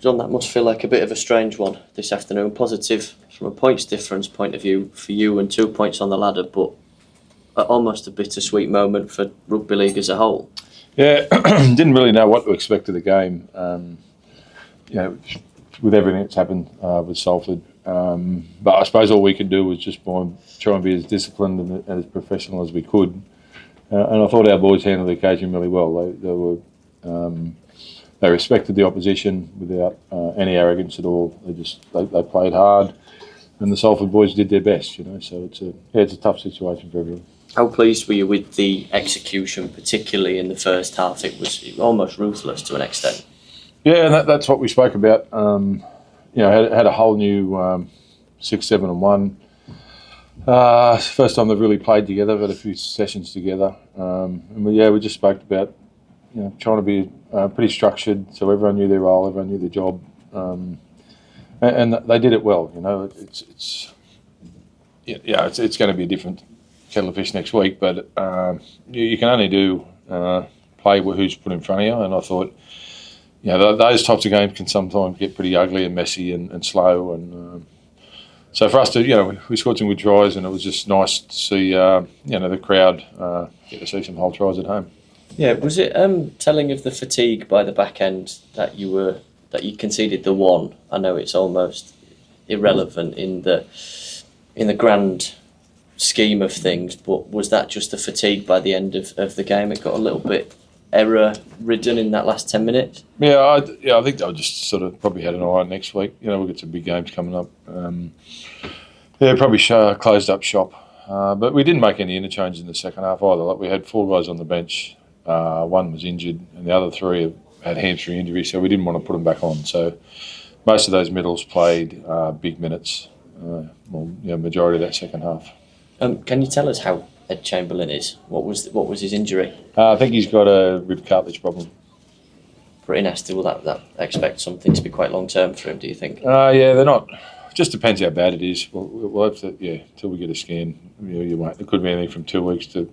John, that must feel like a bit of a strange one this afternoon. Positive from a points difference point of view for you and 2 points on the ladder, but almost a bittersweet moment for rugby league as a whole. Yeah, didn't really know what to expect of the game. With everything that's happened with Salford. But I suppose all we could do was just try and be as disciplined and as professional as we could. And I thought our boys handled the occasion really well. They respected the opposition without any arrogance at all. They played hard, and the Salford boys did their best. So it's a tough situation for everyone. How pleased were you with the execution, particularly in the first half? It was almost ruthless to an extent. Yeah, and that's what we spoke about. Had a whole new 6, 7 and 1. First time they've really played together. We've had a few sessions together. We just spoke about trying to be pretty structured, so everyone knew their role, everyone knew their job, and they did it well. It's going to be a different kettle of fish next week, but you can only do play who's put in front of you, and I thought. Those types of games can sometimes get pretty ugly and messy and slow, and so for us to, we scored some good tries, and it was just nice to see, the crowd get to see some whole tries at home. Yeah, was it telling of the fatigue by the back end that you conceded the one? I know it's almost irrelevant in the grand scheme of things, but was that just the fatigue by the end of the game? It got a little bit error-ridden in that last 10 minutes? I think they'll just sort of probably had an eye on next week. We'll get some big games coming up. Probably closed up shop. But we didn't make any interchanges in the second half either. Like we had 4 guys on the bench. One was injured, and the other 3 had hamstring injury, so we didn't want to put them back on. So most of those middles played big minutes, majority of that second half. Can you tell us how Ed Chamberlain is? What was his injury? I think he's got a rib cartilage problem. Pretty nasty. Will that expect something to be quite long term for him? Do you think? They're not. Just depends how bad it is. We'll have to, until we get a scan. You won't. It could be anything from 2 weeks to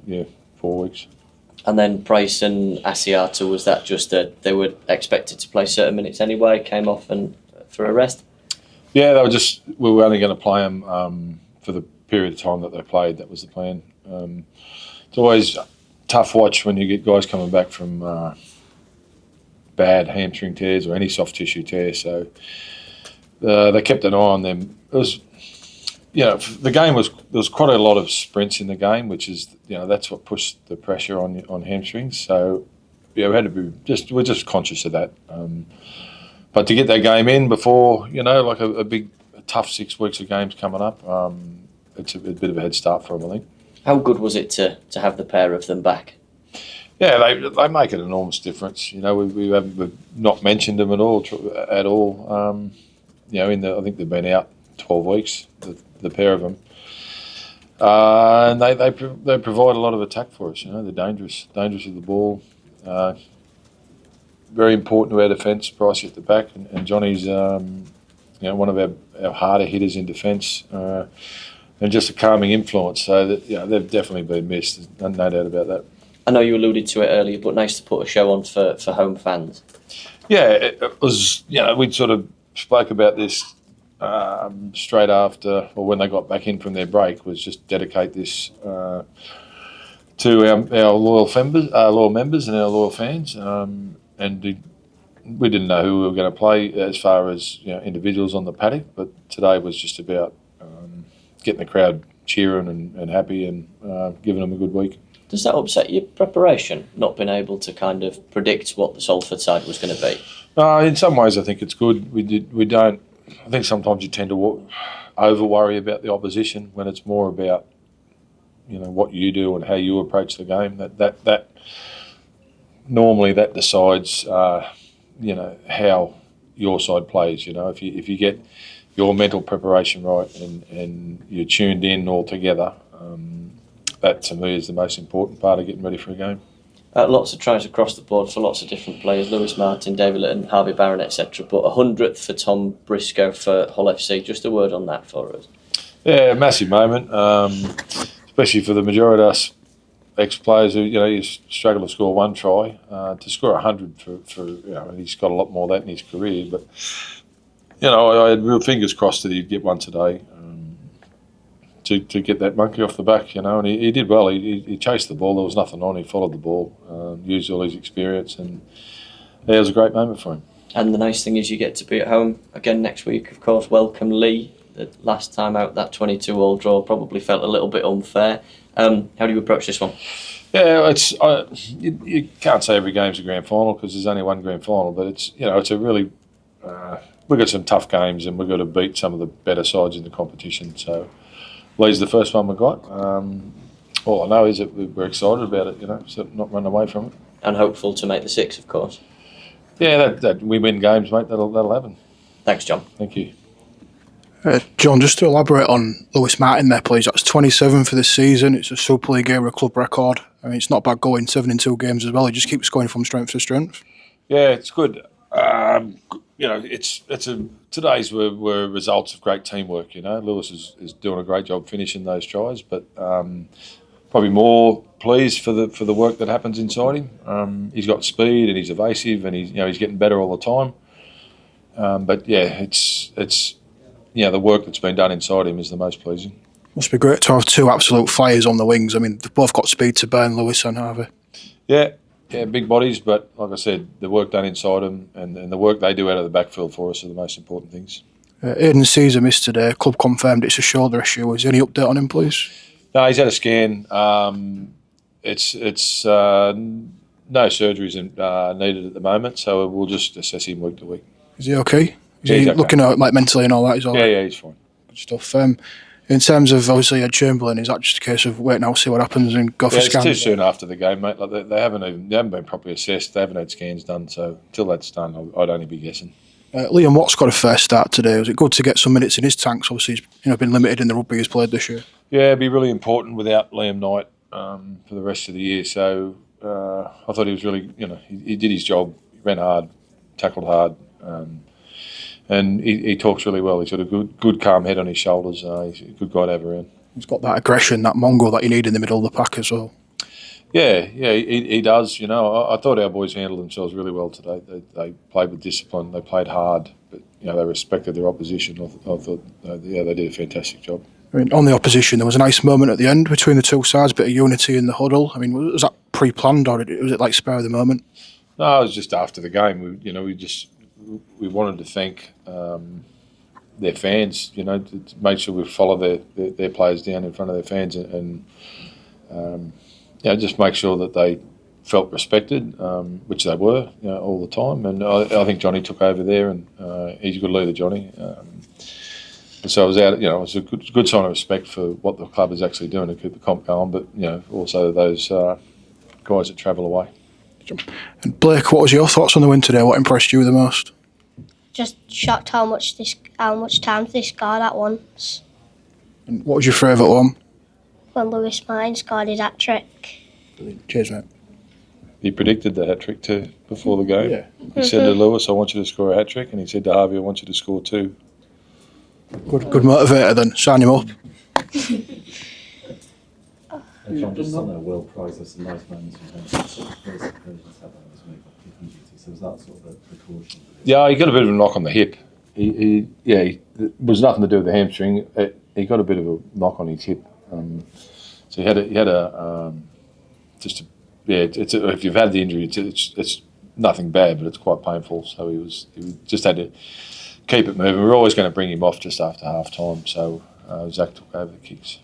4 weeks. And then Price and Asiata, was that just that they were expected to play certain minutes anyway? Came off and for a rest. Yeah, we were only going to play them for the period of time that they played. That was the plan. It's always a tough watch when you get guys coming back from bad hamstring tears or any soft tissue tear. So they kept an eye on them. It was, the game there was quite a lot of sprints in the game, which is, that's what pushed the pressure on hamstrings. So we had to be we're just conscious of that. But to get that game in before, like a big tough 6 weeks of games coming up, it's a bit of a head start for them, I think. How good was it to have the pair of them back? Yeah, they make an enormous difference. We've not mentioned them at all. I think they've been out 12 weeks, the pair of them, and they provide a lot of attack for us. They're dangerous with the ball. Very important to our defence. Price at the back, and Johnny's one of our harder hitters in defence. And just a calming influence, so that they've definitely been missed. No doubt about that. I know you alluded to it earlier, but nice to put a show on for home fans. Yeah, it was. We'd sort of spoke about this straight after, or when they got back in from their break, was just dedicate this to our loyal members and our loyal fans. And we didn't know who we were going to play as far as individuals on the paddock, but today was just about getting the crowd cheering and happy and giving them a good week. Does that upset your preparation, not being able to kind of predict what the Salford side was going to be? In some ways, I think it's good. We don't. I think sometimes you tend to over worry about the opposition when it's more about what you do and how you approach the game. That normally that decides how your side plays. If you get your mental preparation right and you're tuned in all together, that to me is the most important part of getting ready for a game. Lots of tries across the board for lots of different players, Lewis Martin, David Litton, Harvey Barron, etc. But 100th for Tom Briscoe for Hull FC. Just a word on that for us. Yeah, massive moment, especially for the majority of us ex-players who, you struggle to score one try, to score 100 for he's got a lot more of that in his career. But, I had real fingers crossed that he'd get one today, to get that monkey off the back, and he did well. He chased the ball. There was nothing on. He followed the ball, used all his experience, and it was a great moment for him. And the nice thing is you get to be at home again next week, of course. Welcome Lee. The last time out, that 22-all draw probably felt a little bit unfair. How do you approach this one? Yeah, you can't say every game's a grand final because there's only one grand final, but it's a really we've got some tough games and we've got to beat some of the better sides in the competition. So Lee's the first one we got. All I know is that we're excited about it, so not run away from it. And hopeful to make the six, of course. Yeah, that we win games, mate. That'll happen. Thanks, John. Thank you. John, just to elaborate on Lewis Martin there, please. That's 27 for this season. It's a Super League era club record. I mean, it's not bad going 7 in 2 games as well. He just keeps going from strength to strength. Yeah, it's good. Today's were results of great teamwork. Lewis is doing a great job finishing those tries, but probably more pleased for the work that happens inside him. He's got speed and he's evasive and he's getting better all the time. But yeah, it's the work that's been done inside him is the most pleasing. Must be great to have two absolute flyers on the wings. I mean, they've both got speed to burn, Lewis and Harvey. Yeah, big bodies, but like I said, the work done inside them and the work they do out of the backfield for us are the most important things. Aidan Caesar missed today. Club confirmed it's a shoulder issue. Is there any update on him, please? No, he's had a scan. It's no surgeries needed at the moment, so we'll just assess him week to week. Is he okay? Is he okay. looking at like mentally and all that? Is all Yeah, he's fine. Good stuff. In terms of obviously Ed Chamberlain, is that just a case of wait now, see what happens and go for scans? It's too soon after the game, mate. Like they haven't been properly assessed. They haven't had scans done, so until that's done, I'd only be guessing. Liam Watt's got a first start today. Was it good to get some minutes in his tanks? Obviously, he's been limited in the rugby he's played this year. Yeah, it'd be really important without Liam Knight for the rest of the year. So I thought he was really, he did his job. He ran hard, tackled hard, and he talks really well. He's got a good calm head on his shoulders. He's a good guy to have around. He's got that aggression, that mongrel that you need in the middle of the pack as well. Yeah, he does. I thought our boys handled themselves really well today. They played with discipline. They played hard, but they respected their opposition. I thought, they did a fantastic job. I mean, on the opposition, there was a nice moment at the end between the two sides, bit of unity in the huddle. I mean, was that pre-planned or was it like spur of the moment? No, it was just after the game. We wanted to thank their fans. To make sure we follow their players down in front of their fans and just make sure that they felt respected, which they were, all the time. And I think Johnny took over there, and he's a good leader, Johnny. And so it was it was a good sign of respect for what the club is actually doing to keep the comp going, but also those guys that travel away. And Blake, what was your thoughts on the win today? What impressed you the most? Just shocked how much time they scored at once. And what was your favourite one? When Lewis Martin scored his hat-trick. Cheers, mate. He predicted the hat-trick too before the game. Yeah. He said to Lewis, I want you to score a hat-trick, and he said to Harvey, I want you to score 2. Good motivator then. Sign him up. John, just on that World Prize, there's some nice moments in terms of sort of first occasions had that this week, like kicking duty. So was that sort of the precaution? Yeah, he got a bit of a knock on the hip. It was nothing to do with the hamstring. He got a bit of a knock on his hip. So he had a if you've had the injury, it's nothing bad, but it's quite painful. So he just had to keep it moving. We're always going to bring him off just after half time. So Zach took over the kicks.